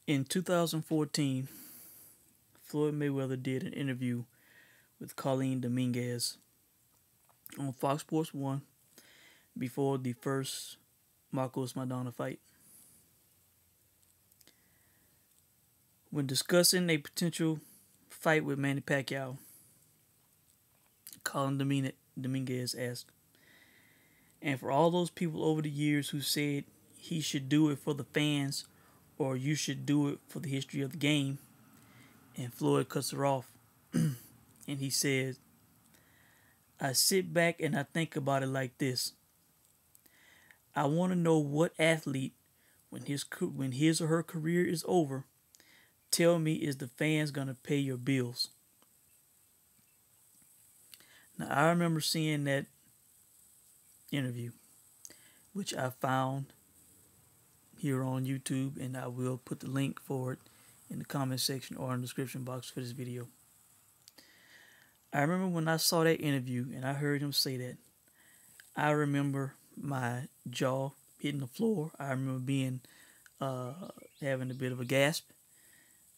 In 2014, Floyd Mayweather did an interview with Colleen Dominguez on Fox Sports 1 before the first Marcos Maidana fight. When discussing a potential fight with Manny Pacquiao, Colin Dominguez asked, "And for all those people over the years who said he should do it for the fans or you should do it for the history of the game," and Floyd cuts her off and he says, "I sit back and I think about it like this. I want to know what athlete, when his or her career is over, tell me is the fans gonna pay your bills?" Now I remember seeing that interview, which I found here on YouTube, and I will put the link for it in the comment section or in the description box for this video. I remember when I saw that interview and I heard him say that, I remember my jaw hitting the floor. I remember being having a bit of a gasp.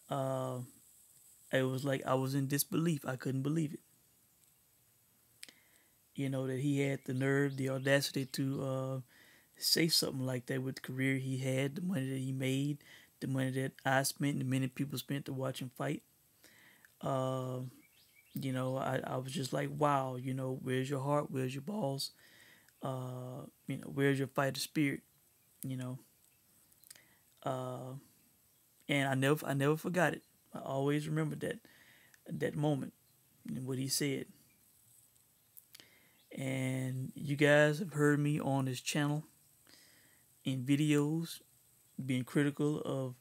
Uh, it was like I was in disbelief. I couldn't believe it. You know, that he had the nerve, the audacity to say something like that with the career he had, the money that he made, the money that I spent, the many people spent to watch him fight. Uh, I was just like, wow, where's your heart? Where's your balls? Where's your fighter spirit? You know, uh, and I never forgot it. I always remembered that moment and what he said. And you guys have heard me on this channel in videos being critical of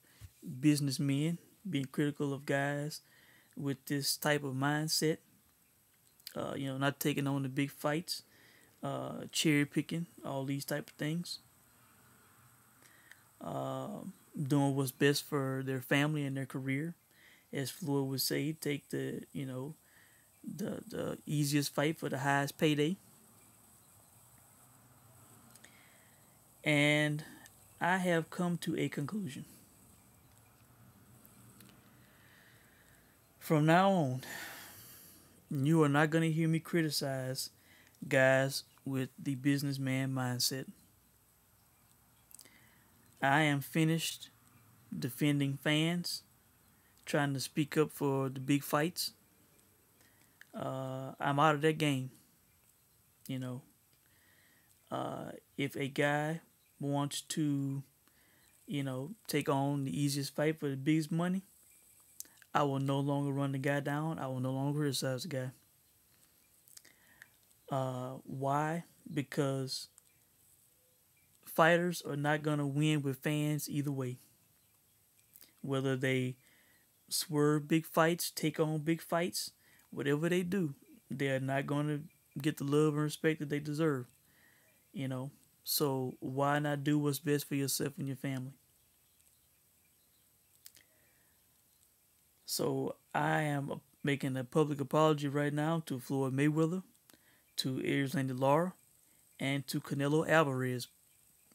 businessmen, being critical of guys with this type of mindset. Not taking on the big fights, cherry picking, all these type of things. Doing what's best for their family and their career. As Floyd would say, take the easiest fight for the highest payday. And I have come to a conclusion. From now on, you are not going to hear me criticize guys with the businessman mindset. I am finished defending fans, trying to speak up for the big fights. I'm out of that game. You know, if a guy wants to, take on the easiest fight for the biggest money, I will no longer run the guy down. I will no longer criticize the guy. Why? Because fighters are not going to win with fans either way. Whether they swerve big fights, take on big fights, whatever they do, they're not going to get the love and respect that they deserve. So why not do what's best for yourself and your family? So I am making a public apology right now to Floyd Mayweather, to Erislandy Lara, and to Canelo Alvarez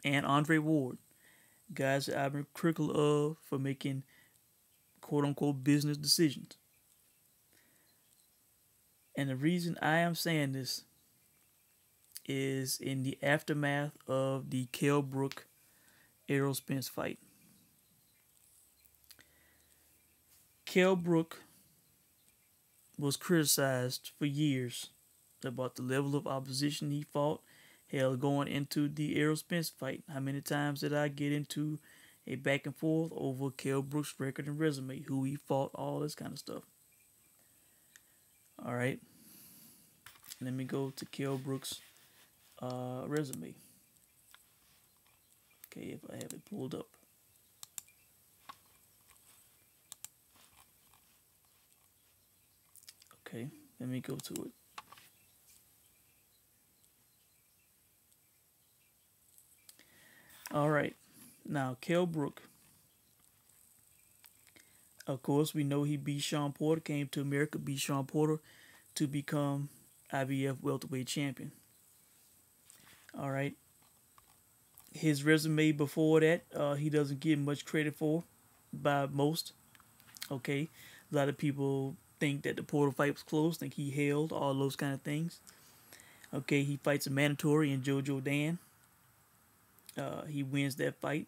and Andre Ward, guys that I've been critical of for making quote unquote business decisions. And the reason I am saying this is in the aftermath of the Kell Brook Errol Spence fight. Kell Brook was criticized for years about the level of opposition he fought. Hell, going into the Errol Spence fight, how many times did I get into a back and forth over Kell Brook's record and resume, who he fought, all this kind of stuff. All right, let me go to Kell Brook's resume. Okay, if I have it pulled up. Okay, let me go to it. All right, now Kell Brook. Of course, we know he beat Shawn Porter, came to America, beat Shawn Porter to become IBF welterweight champion. All right. His resume before that, he doesn't get much credit for. by most. Okay, a lot of people think that the Portal fight was close, think he held, all those kind of things. Okay, he fights a mandatory in Jojo Dan. He wins that fight.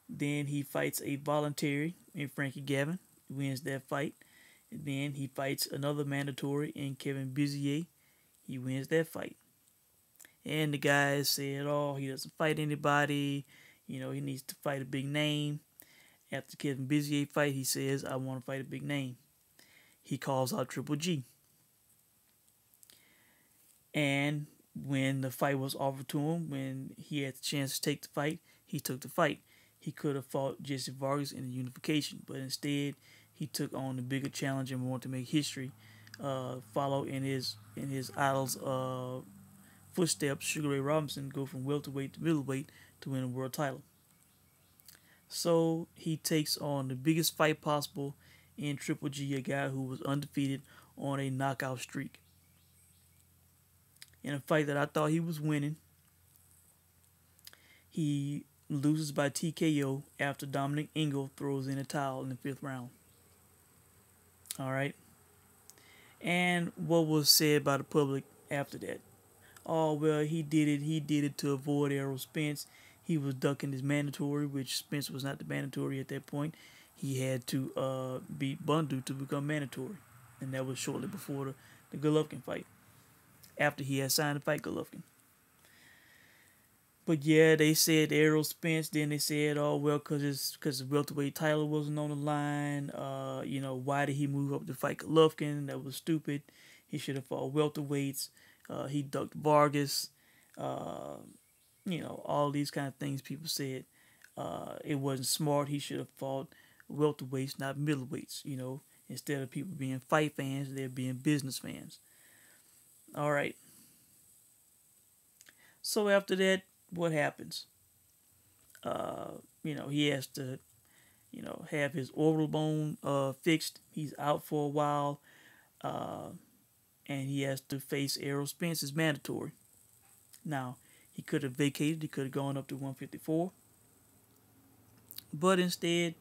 Then he fights a voluntary in Frankie Gavin, wins that fight. And then he fights another mandatory in Kevin Bizier. He wins that fight. And the guy said, oh, he doesn't fight anybody. You know, he needs to fight a big name. After Kevin Bizier fight, he says, I want to fight a big name. He calls out Triple G. And when the fight was offered to him, when he had the chance to take the fight, he took the fight. He could have fought Jesse Vargas in the unification, but instead he took on the bigger challenge and wanted to make history, follow in his idol's footsteps. Sugar Ray Robinson go from welterweight to middleweight to win a world title. So he takes on the biggest fight possible in Triple G, a guy who was undefeated on a knockout streak. In a fight that I thought he was winning, he loses by TKO after Dominic Ingle throws in a towel in the 5th round. All right. And what was said by the public after that? Oh, well, he did it to avoid Errol Spence. He was ducking his mandatory, which Spence was not the mandatory at that point. He had to beat Bundu to become mandatory. And that was shortly before the Golovkin fight, after he had signed to fight Golovkin. But yeah, they said Errol Spence. Then they said, oh well, because the welterweight title wasn't on the line. You know, why did he move up to fight Golovkin? That was stupid. He should have fought welterweights. He ducked Vargas. You know, all these kind of things people said. It wasn't smart. He should have fought welterweights, not middleweights. You know, instead of people being fight fans, they're being business fans. All right. So after that, what happens? You know, he has to, you know, have his orbital bone fixed. He's out for a while, and he has to face Errol Spence as mandatory. Now, he could have vacated. He could have gone up to 154, but instead,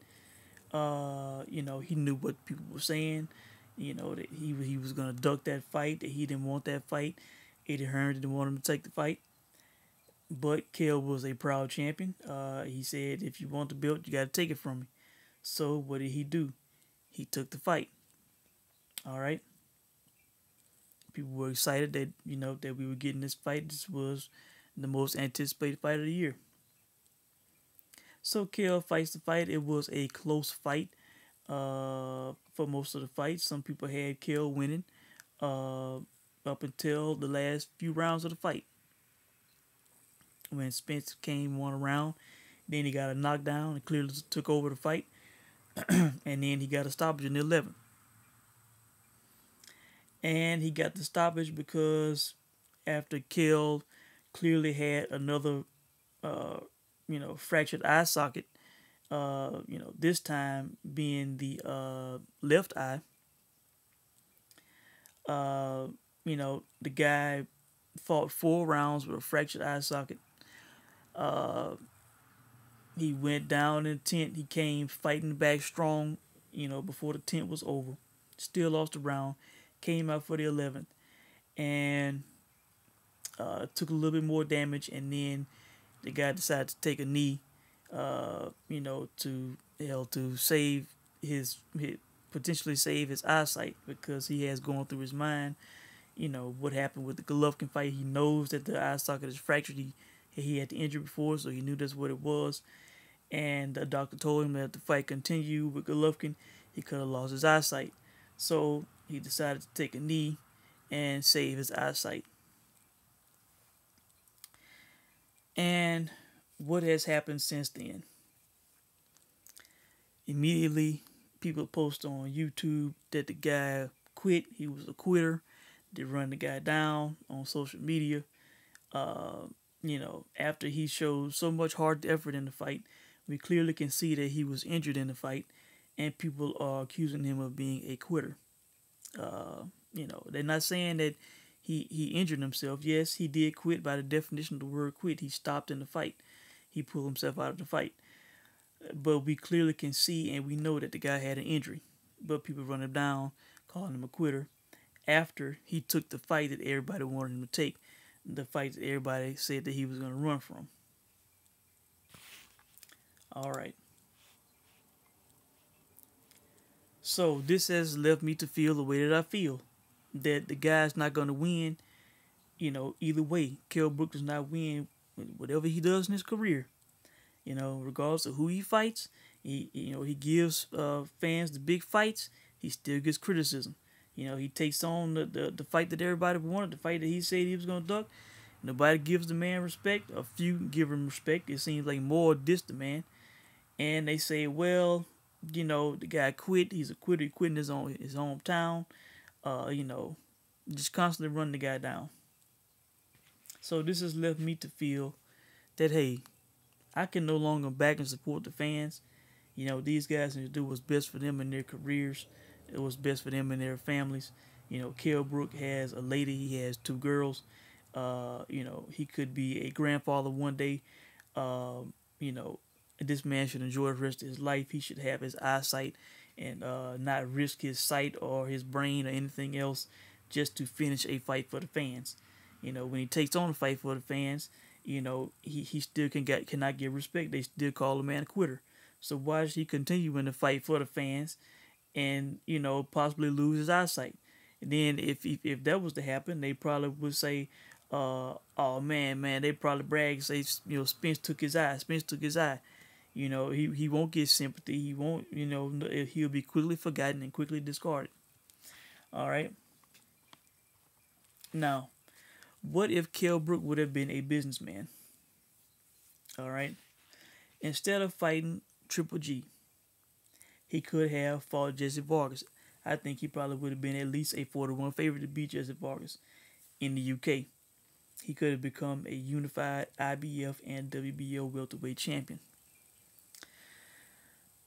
you know, he knew what people were saying. You know, that he was gonna duck that fight. That he didn't want that fight. Eddie Hearn didn't want him to take the fight. But Kell was a proud champion. He said, if you want the belt, you got to take it from me. So what did he do? He took the fight. All right. People were excited that, you know, that we were getting this fight. This was the most anticipated fight of the year. So Kell fights the fight. It was a close fight for most of the fight. Some people had Kell winning up until the last few rounds of the fight. When Spence came one around, then he got a knockdown and clearly took over the fight. And then he got a stoppage in the 11th. And he got the stoppage because after Kell clearly had another, you know, fractured eye socket, you know, this time being the left eye. You know, the guy fought 4 rounds with a fractured eye socket. He went down in the tent. He came fighting back strong, you know, before the tent was over. Still lost the round. Came out for the 11th. And took a little bit more damage. And then the guy decided to take a knee, you know, to save his potentially save his eyesight, because he has gone through his mind, you know, what happened with the Golovkin fight. He knows that the eye socket is fractured. He had the injury before, so he knew that's what it was. And the doctor told him that if the fight continued with Golovkin, he could have lost his eyesight. So he decided to take a knee and save his eyesight. And what has happened since then? Immediately, people post on YouTube that the guy quit. He was a quitter. They run the guy down on social media. You know, after he showed so much hard effort in the fight, we clearly can see that he was injured in the fight, and people are accusing him of being a quitter. You know, they're not saying that he injured himself. Yes, he did quit by the definition of the word quit. He stopped in the fight. He pulled himself out of the fight. but we clearly can see and we know that the guy had an injury. But people run him down, calling him a quitter after he took the fight that everybody wanted him to take, the fight that everybody said that he was going to run from. All right. So this has left me to feel the way that I feel, that the guy's not going to win. Either way, Kell Brook does not win whatever he does in his career. Regardless of who he fights, he gives fans the big fights. He still gets criticism. He takes on the fight that everybody wanted, the fight that he said he was going to duck. Nobody gives the man respect. A few give him respect. It seems like more diss the man. And they say, well, the guy quit. He's a quitter. He quit in his hometown. Just constantly running the guy down. So this has left me to feel that, hey, I can no longer back and support the fans. These guys need to do what's best for them in their careers. It was best for them and their families. Kell Brook has a lady. He has 2 girls. He could be a grandfather one day. This man should enjoy the rest of his life. He should have his eyesight and not risk his sight or his brain or anything else just to finish a fight for the fans. When he takes on a fight for the fans, he still cannot get respect. They still call the man a quitter. So why should he continue in the fight for the fans and, possibly lose his eyesight? And then if that was to happen, they probably would say, oh man, they probably brag and say, Spence took his eye. Spence took his eye. He won't get sympathy. He won't, he'll be quickly forgotten and quickly discarded. All right. Now, what if Kell Brook would have been a businessman? All right. Instead of fighting Triple G, he could have fought Jesse Vargas. I think he probably would have been at least a 4-1 favorite to beat Jesse Vargas in the UK. He could have become a unified IBF and WBO welterweight champion.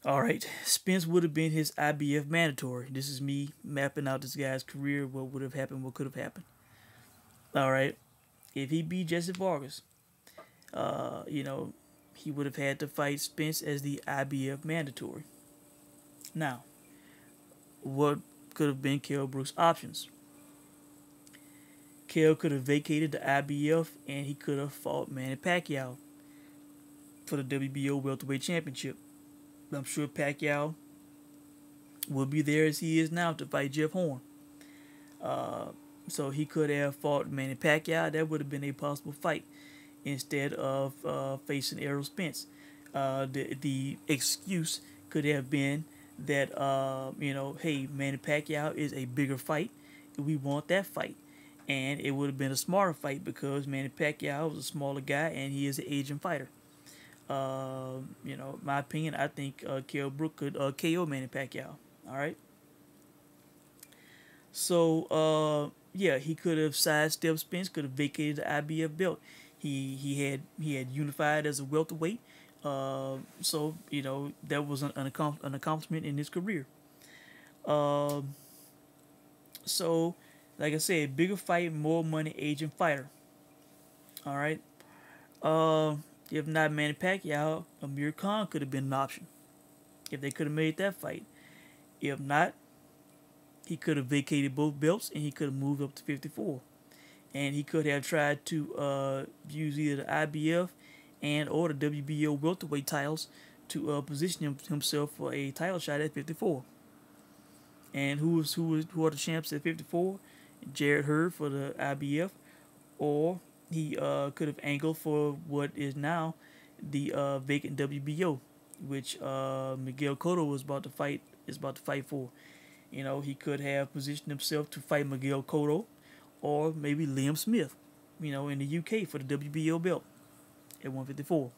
All right, Spence would have been his IBF mandatory. This is me mapping out this guy's career, what would have happened, what could have happened. All right, if he beat Jesse Vargas, he would have had to fight Spence as the IBF mandatory. Now, what could have been Kell Brook's options? Kell could have vacated the IBF and he could have fought Manny Pacquiao for the WBO welterweight championship. I'm sure Pacquiao will be there as he is now to fight Jeff Horn. So he could have fought Manny Pacquiao. That would have been a possible fight instead of facing Errol Spence. The excuse could have been that, hey, Manny Pacquiao is a bigger fight. We want that fight. And it would have been a smarter fight because Manny Pacquiao was a smaller guy and he is an Asian fighter. My opinion, I think Kell Brook could KO Manny Pacquiao. All right. So, he could have sidestepped Spence, could have vacated the IBF belt. He had unified as a welterweight. That was an accomplishment in his career. Like I said, bigger fight, more money, Asian fighter. All right. If not Manny Pacquiao, Amir Khan could have been an option. If they could have made that fight. If not, he could have vacated both belts and he could have moved up to 54. And he could have tried to use either the IBF and or the WBO welterweight titles to position himself for a title shot at 54. And who are the champs at 54? Jarrett Hurd for the IBF, or he could have angled for what is now the vacant WBO, which Miguel Cotto is about to fight for. He could have positioned himself to fight Miguel Cotto, or maybe Liam Smith, in the UK for the WBO belt at 154.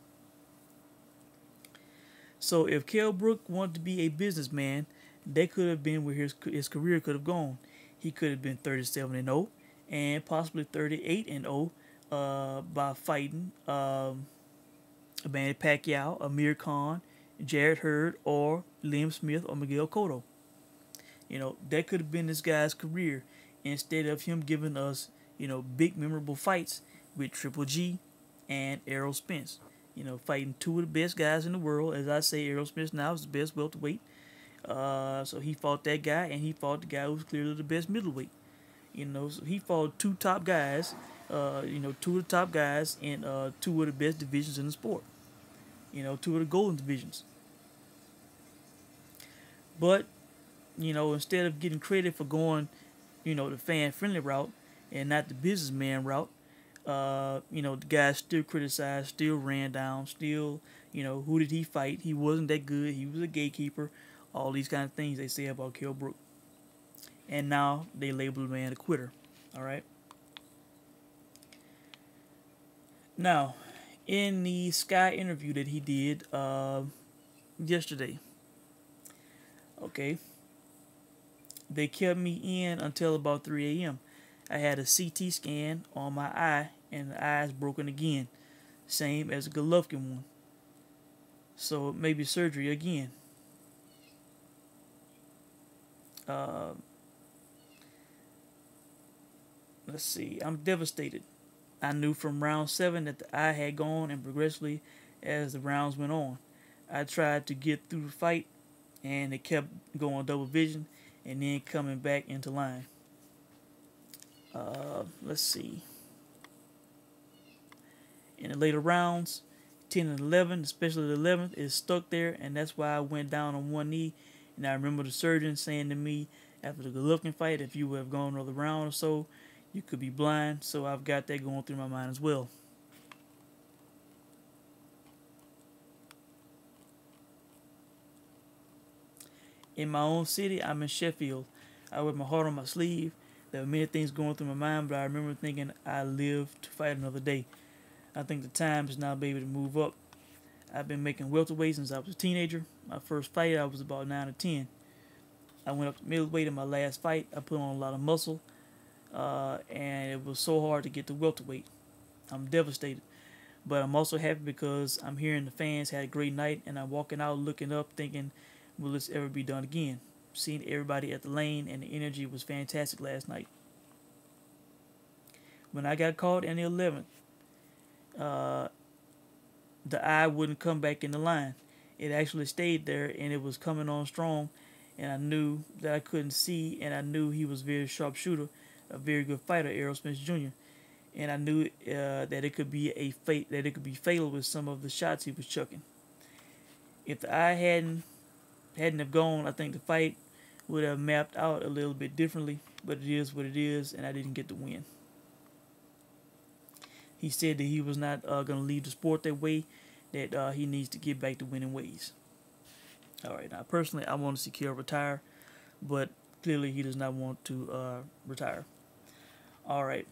So if Kell Brook wanted to be a businessman, that could have been where his career could have gone. He could have been 37-0 and possibly 38-0 by fighting Manny Pacquiao, Amir Khan, Jarrett Hurd, or Liam Smith or Miguel Cotto. That could have been this guy's career instead of him giving us, big memorable fights with Triple G and Errol Spence. Fighting two of the best guys in the world. As I say, Errol Spence now is the best welterweight. So he fought that guy, and he fought the guy who was clearly the best middleweight. So he fought two top guys. Two of the top guys in two of the best divisions in the sport. Two of the golden divisions. But instead of getting credit for going, the fan-friendly route and not the businessman route, the guy still criticized, still ran down, still, who did he fight? He wasn't that good. He was a gatekeeper. All these kind of things they say about Kell Brook. And now they label the man a quitter. All right. Now, in the Sky interview that he did yesterday, okay, they kept me in until about 3 a.m. I had a CT scan on my eye, and the eye is broken again, same as a Golovkin one. So maybe surgery again. Let's see. I'm devastated. I knew from round 7 that the eye had gone, and progressively as the rounds went on. I tried to get through the fight, and it kept going double vision and then coming back into line. Let's see. In the later rounds, 10 and 11, especially the 11th, is stuck there, and that's why I went down on one knee. And I remember the surgeon saying to me after the Golovkin fight, if you would have gone another round or so, you could be blind. So I've got that going through my mind as well. In my own city, I'm in Sheffield. I wear my heart on my sleeve. There were many things going through my mind, but I remember thinking I live to fight another day. I think the time is now to be able to move up. I've been making welterweight since I was a teenager. My first fight, I was about 9 or 10. I went up to middleweight in my last fight. I put on a lot of muscle, and it was so hard to get to welterweight. I'm devastated, but I'm also happy because I'm hearing the fans had a great night, and I'm walking out looking up thinking, will this ever be done again? Seeing everybody at the lane, and the energy was fantastic last night. When I got caught in the 11th, the eye wouldn't come back in the line. It actually stayed there, and it was coming on strong, and I knew that I couldn't see, and I knew he was a very sharp shooter, a very good fighter, Errol Spence Jr., and I knew that it could be fatal with some of the shots he was chucking. If the eye hadn't have gone, I think the fight would have mapped out a little bit differently, but it is what it is, and I didn't get the win. He said that he was not going to leave the sport that way, that he needs to get back to winning ways. All right, now personally, I want to see Kell retire, but clearly he does not want to retire. All right.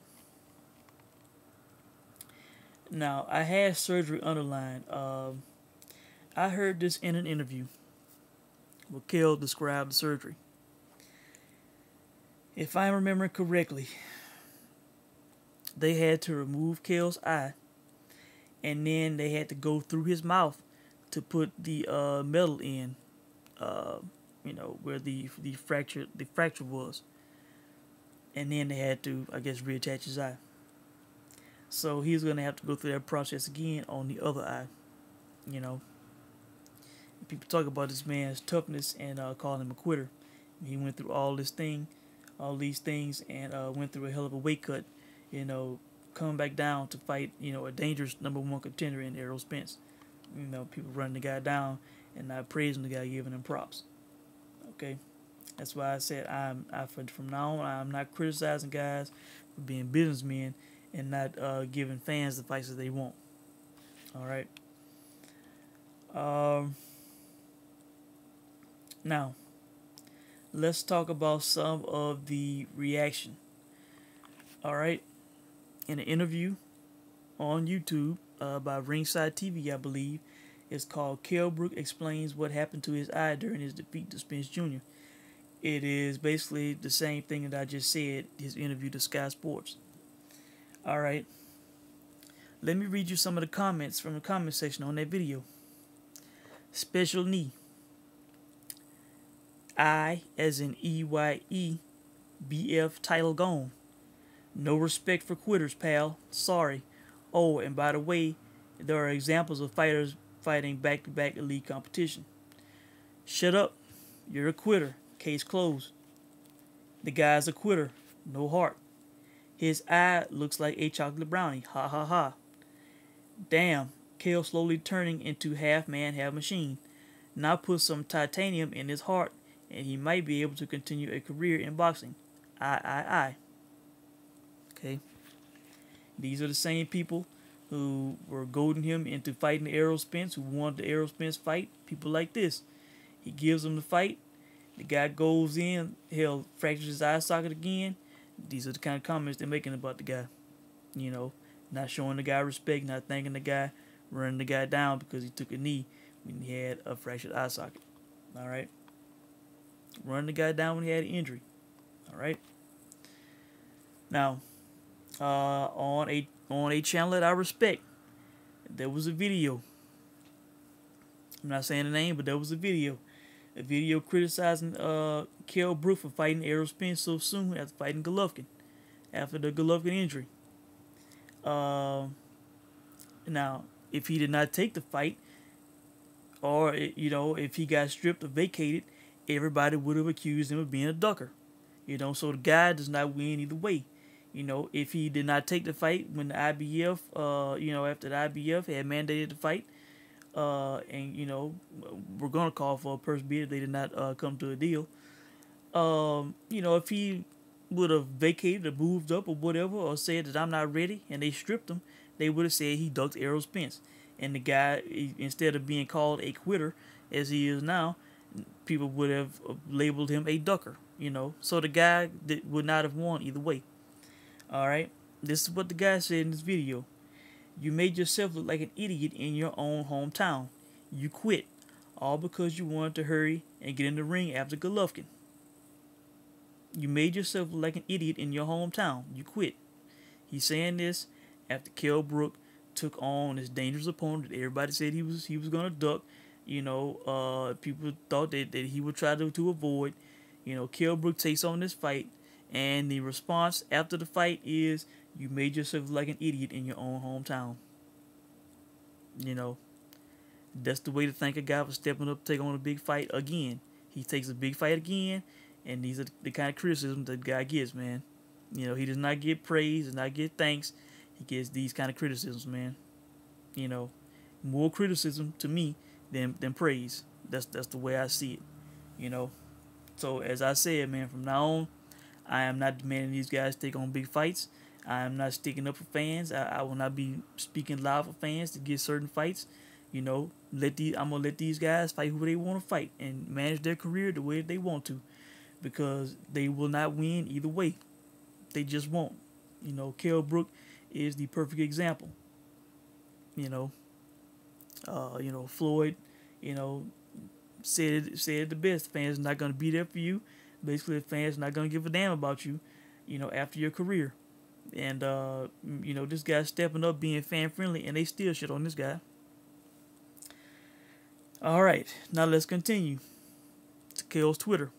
Now, I had surgery underlined. I heard this in an interview where Kell described the surgery. If I remember correctly, they had to remove Kell's eye, and then they had to go through his mouth to put the metal in, where the fracture was, and then they had to, I guess, reattach his eye. So he's gonna have to go through that process again on the other eye. People talk about this man's toughness and call him a quitter. He went through all these things, and went through a hell of a weight cut. Coming back down to fight, a dangerous #1 contender in Errol Spence. People running the guy down and not praising the guy, giving him props. Okay, that's why I said from now on, I'm not criticizing guys for being businessmen and not giving fans the fights that they want. All right. Now, let's talk about some of the reaction. All right. In an interview on YouTube by Ringside TV, I believe, it's called Kell Brook Explains What Happened to His Eye During His Defeat to Spence Jr. It is basically the same thing that I just said, his interview to Sky Sports. All right. Let me read you some of the comments from the comment section on that video. Special knee. I, as in EYE, BF title gone. No respect for quitters, pal. Sorry. Oh, and by the way, There are examples of fighters fighting back-to-back elite competition. Shut up. You're a quitter. Case closed. The guy's a quitter. No heart. His eye looks like a chocolate brownie. Ha ha ha. Damn. Kell slowly turning into half man, half machine. Now put some titanium in his heart, and he might be able to continue a career in boxing. I. Okay. These are the same people who were goading him into fighting Errol Spence, who wanted the Errol Spence fight. People like this. He gives him the fight. The guy goes in, hell, fractures his eye socket again. These are the kind of comments they're making about the guy. You know, not showing the guy respect, not thanking the guy, running the guy down because he took a knee when he had a fractured eye socket. All right. Running the guy down when he had an injury. All right. Now, on a channel that I respect, there was a video. I'm not saying the name, but there was a video criticizing Kell Brook for fighting Errol Spence so soon after fighting Golovkin, after the Golovkin injury. Now, if he did not take the fight, or if he got stripped or vacated, everybody would have accused him of being a ducker. So the guy does not win either way. If he did not take the fight when the IBF, after the IBF had mandated the fight, and we're gonna call for a purse bid if they did not come to a deal. If he would have vacated or moved up or whatever, or said that I'm not ready, and they stripped him, they would have said he ducked Errol Spence. And the guy, instead of being called a quitter as he is now, people would have labeled him a ducker. So the guy would not have won either way. All right, this is what the guy said in this video. You made yourself look like an idiot in your own hometown. You quit, all because you wanted to hurry and get in the ring after Golovkin. You made yourself look like an idiot in your hometown. You quit. He's saying this after Kell Brook took on this dangerous opponent that everybody said he was gonna duck. People thought that he would try to avoid. Kell Brook takes on this fight, and the response after the fight is, you made yourself look like an idiot in your own hometown. That's the way to thank a guy for stepping up, take on a big fight again. He takes a big fight again, and these are the kind of criticism that the guy gets, man. He does not get praise, does not get thanks. He gets these kind of criticisms, man. More criticism to me than praise. That's the way I see it. So as I said, man, from now on, I am not demanding these guys take on big fights. I am not sticking up for fans. I will not be speaking loud for fans to get certain fights. I'm gonna let these guys fight who they want to fight and manage their career the way they want to, because they will not win either way. They just won't. Kell Brook is the perfect example. Floyd, said it the best. Fans are not gonna be there for you. Basically, the fans are not gonna give a damn about you, after your career. And this guy's stepping up, being fan friendly, and they still shit on this guy. All right, now let's continue to Kell's Twitter.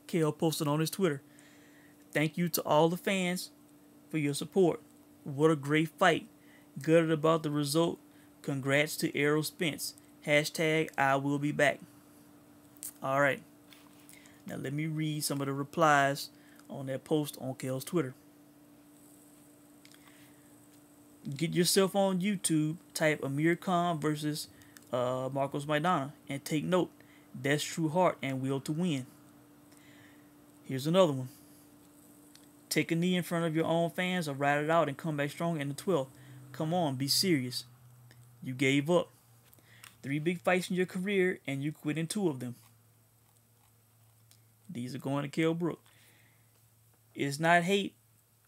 Kell posted on his Twitter, "Thank you to all the fans for your support. What a great fight. Gutted about the result. Congrats to Errol Spence. Hashtag I will be back." All right. Now let me read some of the replies on that post on Kell's Twitter. Get yourself on YouTube, type Amir Khan versus Marcos Maidana, and take note. That's true heart and will to win. Here's another one. Take a knee in front of your own fans or ride it out and come back strong in the 12th. Come on, be serious. You gave up. 3 big fights in your career and you quit in 2 of them. These are going to Kell Brook. It's not hate,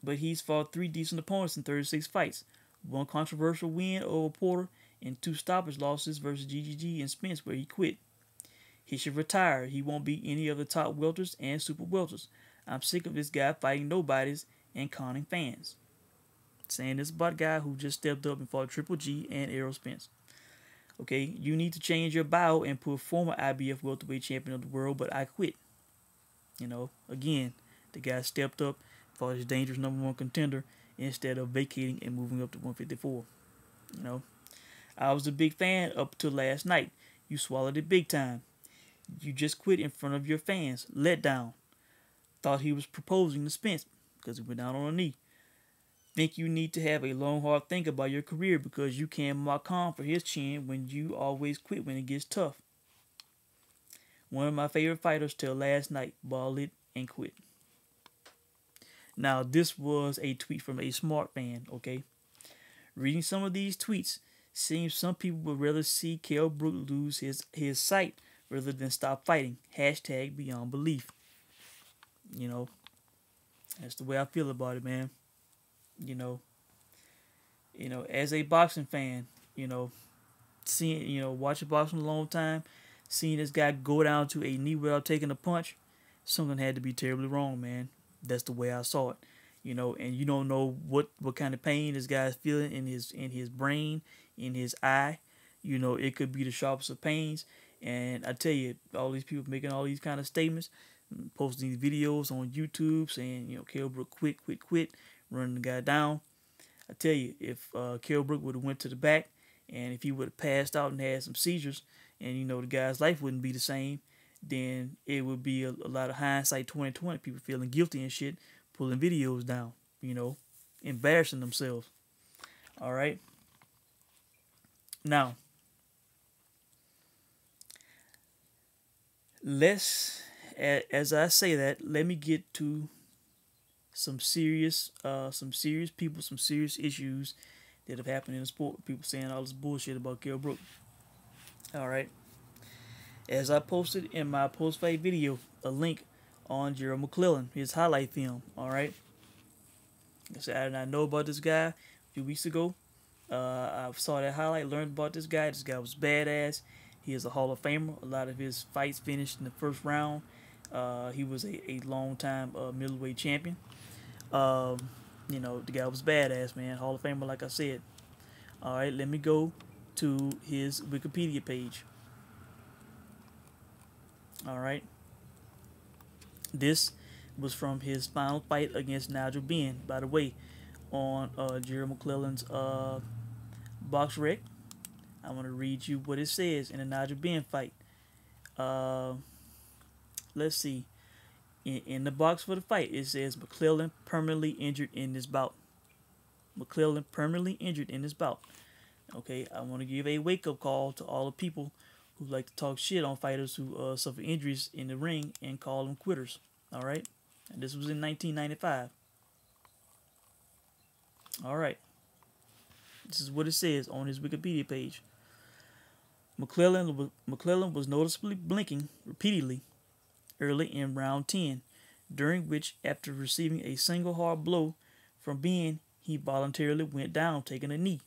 but he's fought 3 decent opponents in 36 fights. 1 controversial win over Porter and 2 stoppage losses versus GGG and Spence where he quit. He should retire. He won't beat any of the top welters and super welters. I'm sick of this guy fighting nobodies and conning fans. Saying this about a guy who just stepped up and fought Triple G and Errol Spence. Okay, you need to change your bio and put former IBF welterweight champion of the world, but I quit. Again, the guy stepped up, fought his dangerous #1 contender instead of vacating and moving up to 154. You know, I was a big fan up till last night. You swallowed it big time. You just quit in front of your fans. Let down. Thought he was proposing to Spence because he went down on a knee. Think you need to have a long, hard think about your career because you can't mock Khan for his chin when you always quit when it gets tough. One of my favorite fighters till last night. Ball it and quit. Now, this was a tweet from a smart fan, okay? Reading some of these tweets, seems some people would rather see Kell Brook lose his sight rather than stop fighting. Hashtag beyond belief. You know, that's the way I feel about it, man. You know, as a boxing fan, seeing, watching boxing a long time, seeing this guy go down to a knee without taking a punch, something had to be terribly wrong, man. That's the way I saw it. And you don't know what kind of pain this guy's feeling in his brain, in his eye. It could be the sharpest of pains. And I tell you, all these people making all these kind of statements, posting these videos on YouTube saying, Kell Brook quit, running the guy down. I tell you, if Kell Brook would have went to the back, and if he would have passed out and had some seizures, and the guy's life wouldn't be the same, then it would be a lot of hindsight 2020, people feeling guilty and shit, pulling videos down, embarrassing themselves. All right. Now, as I say that, let me get to some serious people, some serious issues that have happened in the sport. People saying all this bullshit about Kell Brook. All right. As I posted in my post-fight video, a link on Gerald McClellan, his highlight film. All right. I said I did not know about this guy a few weeks ago. I saw that highlight, learned about this guy. This guy was badass. He is a Hall of Famer. A lot of his fights finished in the first round. He was a long-time middleweight champion. The guy was badass, man. Hall of Famer, like I said. All right, let me go to his Wikipedia page. All right. This was from his final fight against Nigel Benn, by the way, on Gerald McClellan's box rec. I want to read you what it says in the Nigel Benn fight. Let's see. In the box for the fight, it says McClellan permanently injured in this bout. McClellan permanently injured in this bout. Okay, I want to give a wake-up call to all the people who like to talk shit on fighters who suffer injuries in the ring and call them quitters. All right, and this was in 1995. All right, this is what it says on his Wikipedia page. McClellan was noticeably blinking repeatedly early in round 10, during which, after receiving a single hard blow from Benn, he voluntarily went down, taking a knee.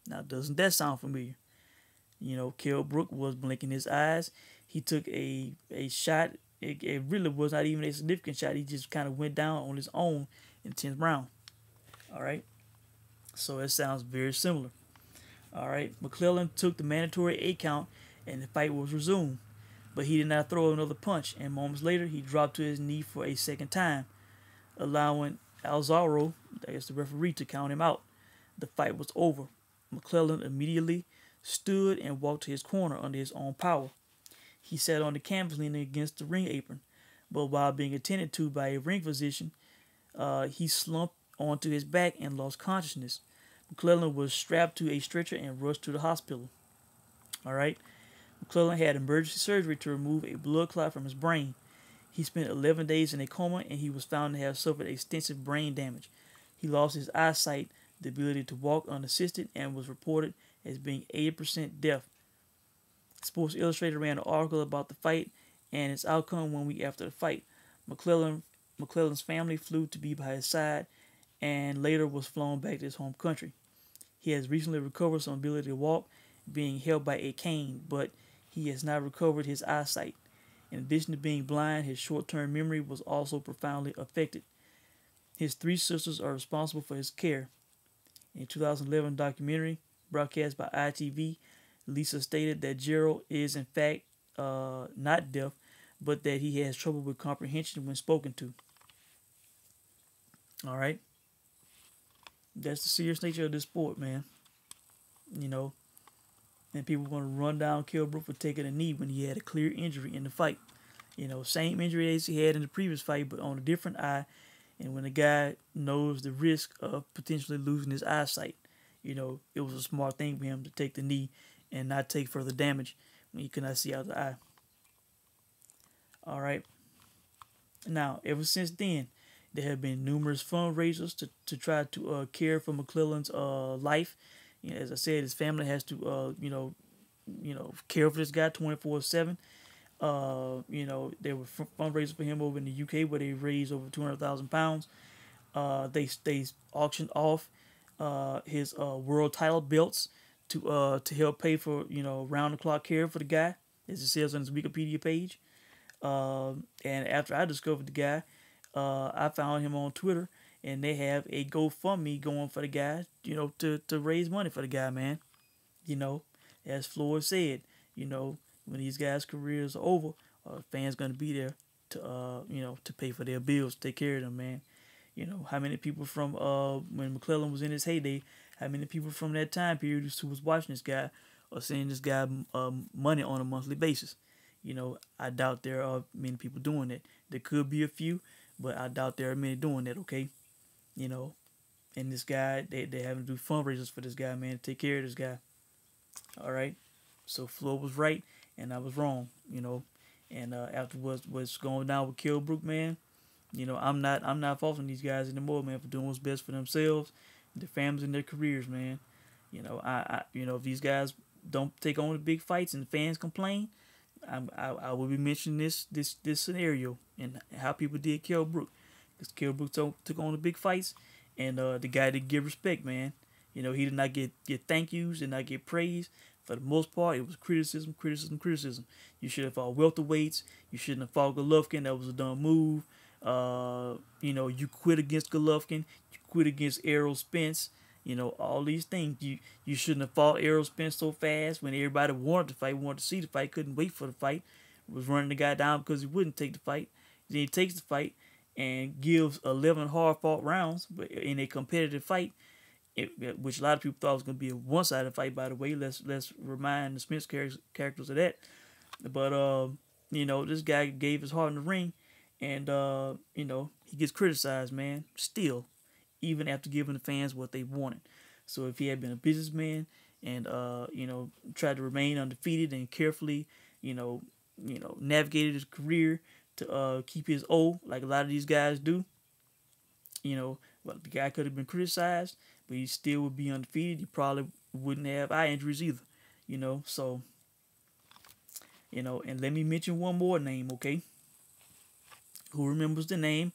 Now, doesn't that sound familiar? Kell Brook was blinking his eyes. He took a shot. It really was not even a significant shot. He just kind of went down on his own in the 10th round. All right. So it sounds very similar. All right. McClellan took the mandatory 8 count, and the fight was resumed. But he did not throw another punch, and moments later, he dropped to his knee for a second time, allowing Alzaro, I guess the referee, to count him out. The fight was over. McClellan immediately stood and walked to his corner under his own power. He sat on the canvas leaning against the ring apron, but while being attended to by a ring physician, he slumped onto his back and lost consciousness. McClellan was strapped to a stretcher and rushed to the hospital. All right. McClellan had emergency surgery to remove a blood clot from his brain. He spent 11 days in a coma, and he was found to have suffered extensive brain damage. He lost his eyesight, the ability to walk unassisted, and was reported as being 80% deaf. Sports Illustrated ran an article about the fight and its outcome 1 week after the fight. McClellan's family flew to be by his side and later was flown back to his home country. He has recently recovered some ability to walk, being held by a cane, but he has not recovered his eyesight. In addition to being blind, his short-term memory was also profoundly affected. His 3 sisters are responsible for his care. In a 2011 documentary broadcast by ITV, Lisa stated that Gerald is in fact not deaf, but that he has trouble with comprehension when spoken to. All right. That's the serious nature of this sport, man. you know, and people want to run down Kell Brook for taking a knee when he had a clear injury in the fight. You know, same injury as he had in the previous fight, but on a different eye. And when the guy knows the risk of potentially losing his eyesight, you know, it was a smart thing for him to take the knee and not take further damage when he could not see out of the eye. All right. Now, ever since then, there have been numerous fundraisers to try to care for McClellan's life. You know, as I said, his family has to care for this guy 24/7. There were fundraisers for him over in the UK where they raised over £200,000. They auctioned off his world title belts to help pay for round the clock care for the guy, as it says on his Wikipedia page. And after I discovered the guy, I found him on Twitter, and they have a GoFundMe going for the guy, to raise money for the guy, man. You know, as Floyd said, when these guys' careers are over, fans gonna be there to pay for their bills, take care of them, man. You know, how many people from when McClellan was in his heyday, how many people from that time period who was watching this guy or sending this guy money on a monthly basis? You know, I doubt there are many people doing that. There could be a few, but I doubt there are many doing that, okay? You know, and this guy, they having to do fundraisers for this guy, man, to take care of this guy. All right? So Flo was right, and I was wrong, And after what's going down with Kell Brook, man, I'm not faulting these guys anymore, man, for doing what's best for themselves, their families, and their careers, man. If these guys don't take on the big fights and the fans complain, I will be mentioning this scenario and how people did Kell Brook, because Kell Brook took on the big fights, and the guy didn't give respect, man. He did not get thank yous, did not get praise. For the most part, it was criticism, criticism, criticism. You should have fought welterweights. You shouldn't have fought Golovkin. That was a dumb move. You quit against Golovkin. You quit against Errol Spence. All these things. You shouldn't have fought Errol Spence so fast when everybody wanted to fight, wanted to see the fight, couldn't wait for the fight. Was running the guy down because he wouldn't take the fight. Then he takes the fight and gives 11 hard-fought rounds in a competitive fight, which a lot of people thought was going to be a one-sided fight, by the way. Let's remind the Spence characters of that. But this guy gave his heart in the ring, and he gets criticized, man. Still, even after giving the fans what they wanted. So if he had been a businessman and tried to remain undefeated and carefully, navigated his career to keep his O, like a lot of these guys do, well, the guy could have been criticized, but he still would be undefeated. He probably wouldn't have eye injuries either, So, and let me mention one more name, okay? Who remembers the name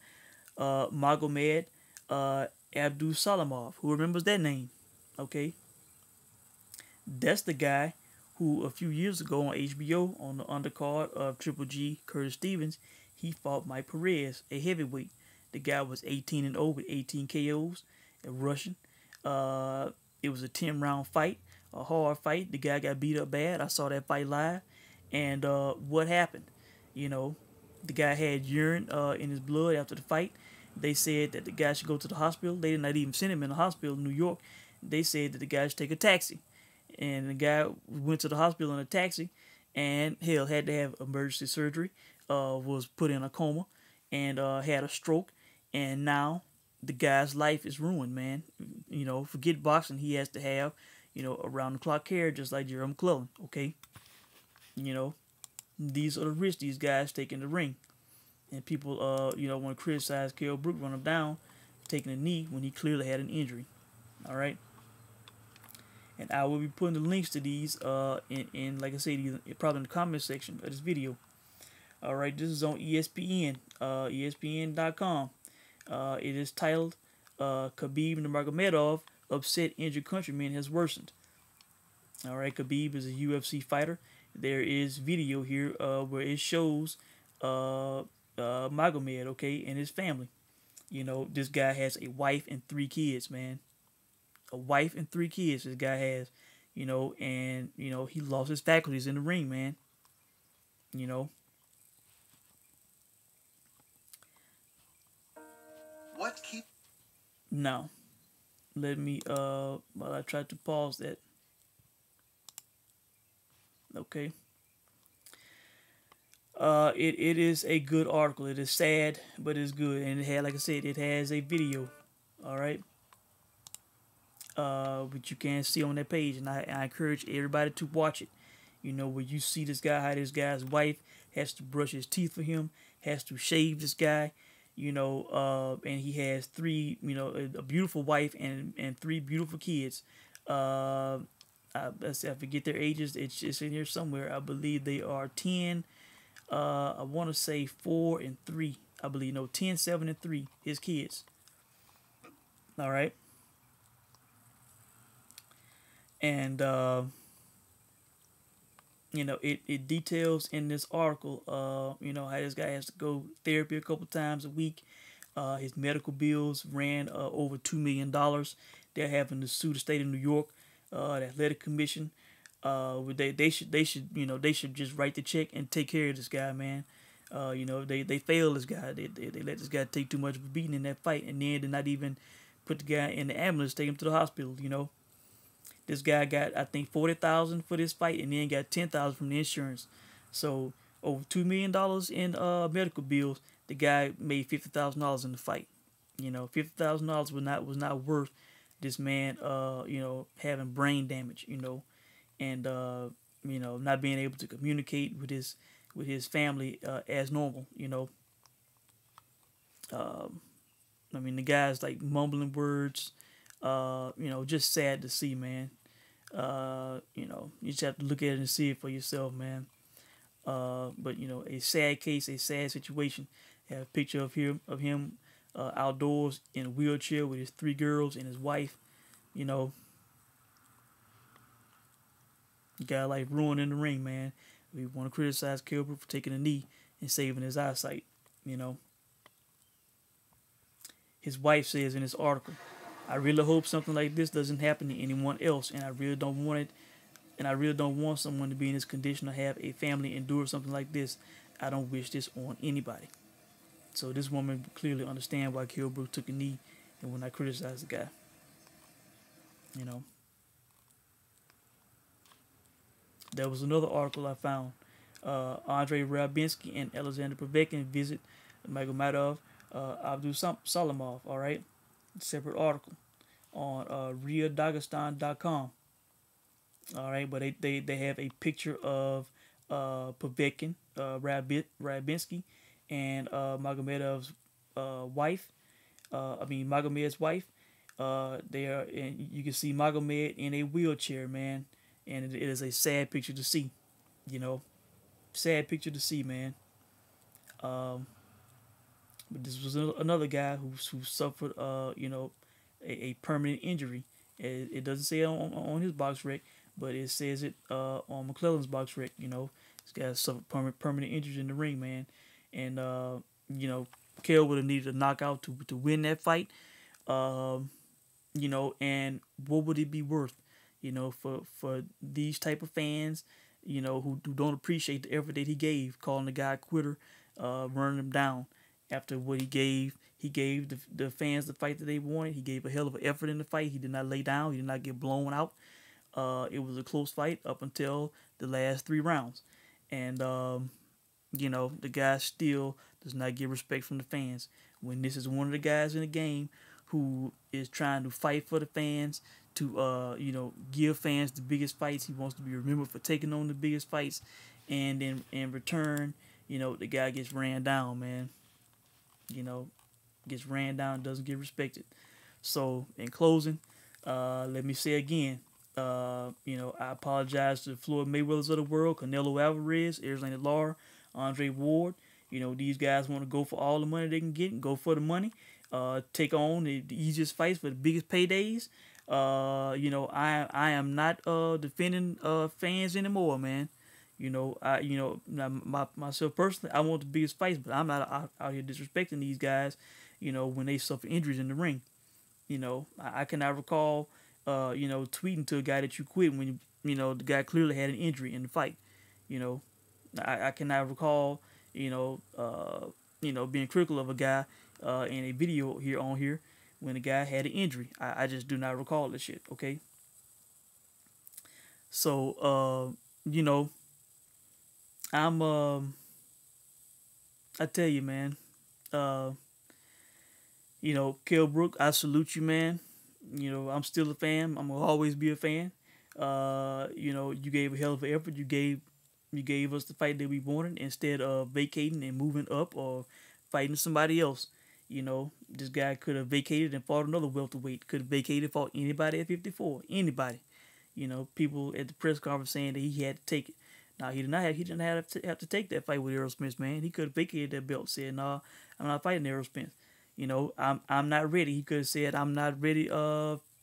Magomed Abdul Salamov? Who remembers that name? Okay, that's the guy who a few years ago on HBO on the undercard of Triple G Curtis Stevens, he fought Mike Perez, a heavyweight. The guy was 18-0 with 18 KOs, a Russian. It was a 10-round fight, a hard fight. The guy got beat up bad. I saw that fight live. And what happened? The guy had urine in his blood after the fight. They said that the guy should go to the hospital. They did not even send him in the hospital in New York. They said that the guy should take a taxi. And the guy went to the hospital in a taxi and, hell, had to have emergency surgery, was put in a coma, and had a stroke. And now the guy's life is ruined, man. Forget boxing. He has to have, around-the-clock care just like Jerome McClellan, okay? These are the risks these guys take in the ring. And people, want to criticize Kell Brook, run him down, taking a knee when he clearly had an injury. All right? And I will be putting the links to these in like I said, probably in the comment section of this video. All right, this is on ESPN, ESPN.com. It is titled, Khabib Nurmagomedov, Upset Injured Countryman Has Worsened. All right, Khabib is a UFC fighter. There is video here where it shows Magomed, okay, and his family. This guy has a wife and 3 kids, man. A wife and 3 kids this guy has, and, he lost his faculties in the ring, man. What Now, let me, while I try to pause that. Okay. It is a good article. It is sad, but it's good, and it had, like I said, it has a video. All right. Which you can see on that page, and I encourage everybody to watch it. You know, where you see this guy, how this guy's wife has to brush his teeth for him, has to shave this guy, and he has three, a beautiful wife and three beautiful kids. Uh, I forget their ages. It's in here somewhere. I believe they are 10. I want to say 4 and 3. I believe, no, 10, 7, and 3. His kids. All right. And it details in this article, how this guy has to go therapy a couple times a week. His medical bills ran over $2 million. They're having to sue the state of New York, the athletic commission. They should just write the check and take care of this guy, man. They failed this guy. They let this guy take too much of a beating in that fight, and then did not even put the guy in the ambulance, take him to the hospital. This guy got, I think, 40,000 for this fight, and then got 10,000 from the insurance. So over $2 million in medical bills. The guy made $50,000 in the fight. $50,000 was not worth this man, having brain damage. And not being able to communicate with his family as normal. The guy's like mumbling words. Just sad to see, man. You just have to look at it and see it for yourself, man. But a sad case, a sad situation. I have a picture of him outdoors in a wheelchair with his three girls and his wife. The guy like ruined in the ring, man. We want to criticize Kell Brook for taking a knee and saving his eyesight. His wife says in this article, "I really hope something like this doesn't happen to anyone else, and I really don't want it. And I really don't want someone to be in this condition or have a family endure something like this. I don't wish this on anybody." So this woman clearly understands why Kell Brook took a knee and will not criticize the guy. There was another article I found. Andrei Rabinski and Alexander Povetkin visit Magomedov Abdul Salamov. All right, separate article on RiaDagestan.com. All right, but they have a picture of Povetkin, Rabinski, and Magomedov's wife. Magomed's wife. They are, and you can see Magomed in a wheelchair, man, and it is a sad picture to see. Sad picture to see, man. But this was another guy who suffered, a permanent injury. It doesn't say it on his box rec, but it says it on McClellan's box rec. This guy suffered permanent injuries in the ring, man, and Kell would have needed a knockout to win that fight. And what would it be worth, for these type of fans, who don't appreciate the effort that he gave, calling the guy a quitter, running him down after what he gave. He gave the fans the fight that they wanted. He gave a hell of an effort in the fight. He did not lay down. He did not get blown out. It was a close fight up until the last 3 rounds. And, the guy still does not get respect from the fans. When this is one of the guys in the game who is trying to fight for the fans, to, give fans the biggest fights. He wants to be remembered for taking on the biggest fights. And then in return, the guy gets ran down, man. Gets ran down, doesn't get respected. So, in closing, let me say again, I apologize to the Floyd Mayweathers of the world, Canelo Alvarez, Erislandy Lara, Andre Ward. These guys want to go for all the money they can get and go for the money. Take on the easiest fights for the biggest paydays. I am not defending fans anymore, man. Myself personally, I want the biggest fights, but I'm not out here disrespecting these guys, when they suffer injuries in the ring. I cannot recall, tweeting to a guy that you quit when, the guy clearly had an injury in the fight. I cannot recall, being critical of a guy in a video here when the guy had an injury. I just do not recall this shit, okay? So, I'm I tell you, man. Uh, Kell Brook, I salute you, man. I'm still a fan. I'm gonna always be a fan. You gave a hell of an effort. You gave us the fight that we wanted instead of vacating and moving up or fighting somebody else. This guy could have vacated and fought another welterweight. Could have vacated, fought anybody at 54. Anybody. People at the press conference saying that he had to take it. No, he did not have. He didn't have to take that fight with Errol Spence, man. He could have vacated that belt. Said, "No, I'm not fighting Errol Spence. I'm not ready." He could have said, "I'm not ready.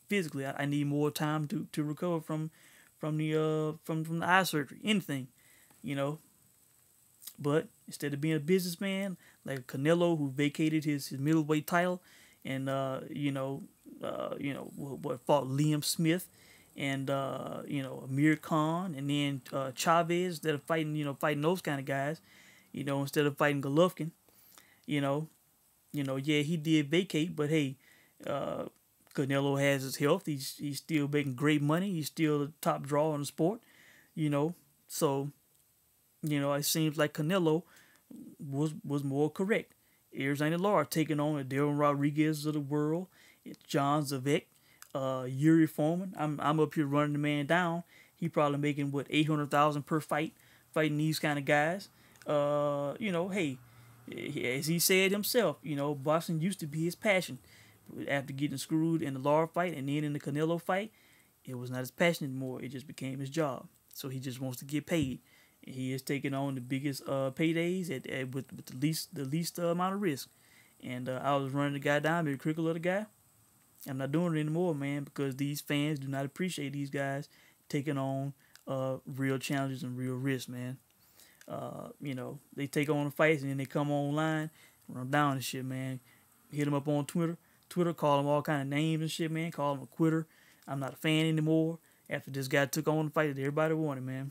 Physically, I need more time to recover from the eye surgery. Anything, you know." But instead of being a businessman like Canelo, who vacated his middleweight title, and what fought Liam Smith, and Amir Khan, and then Chavez, that are fighting those kind of guys, instead of fighting Golovkin, you know, yeah, he did vacate, but hey, uh, Canelo has his health. He's still making great money. He's still the top draw in the sport, you know. So it seems like Canelo was more correct. Arizona Lara taking on the Darren Rodriguez of the world. It's John Zavek, Yuri Foreman. I'm up here running the man down. He probably making what 800,000 per fight, fighting these kind of guys. Hey, as he said himself, boxing used to be his passion. After getting screwed in the Lara fight and then in the Canelo fight, it was not his passion anymore. It just became his job. So he just wants to get paid. He is taking on the biggest paydays with the least amount of risk. And I was running the guy down, being critical of the guy. I'm not doing it anymore, man, because these fans do not appreciate these guys taking on real challenges and real risks, man. They take on the fights and then they come online, run down and shit, man. Hit them up on Twitter, call them all kind of names and shit, man. Call them a quitter. I'm not a fan anymore. After this guy took on the fight that everybody wanted, man.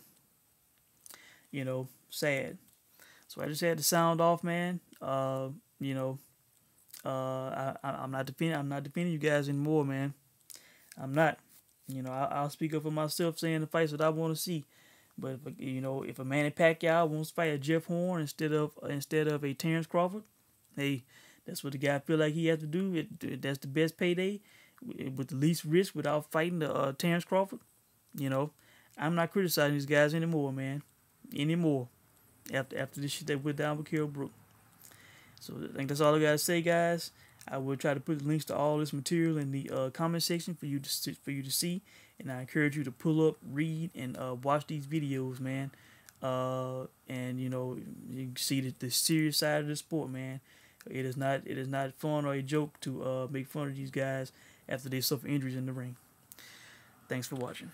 Sad. So I just had to sound off, man. I'm not defending. I'm not defending you guys anymore, man. I'm not. I'll speak up for myself, saying the fights that I want to see. But if a Manny Pacquiao wants to fight a Jeff Horn instead of a Terrence Crawford, hey, that's what the guy feel like he has to do. That's the best payday with the least risk without fighting the Terrence Crawford. I'm not criticizing these guys anymore, man. Anymore. After this shit that went down with Kell Brook. So I think that's all I gotta say, guys. I will try to put the links to all this material in the comment section for you to see, and I encourage you to pull up, read, and watch these videos, man. And you can see the serious side of the sport, man. It is not fun or a joke to make fun of these guys after they suffer injuries in the ring. Thanks for watching.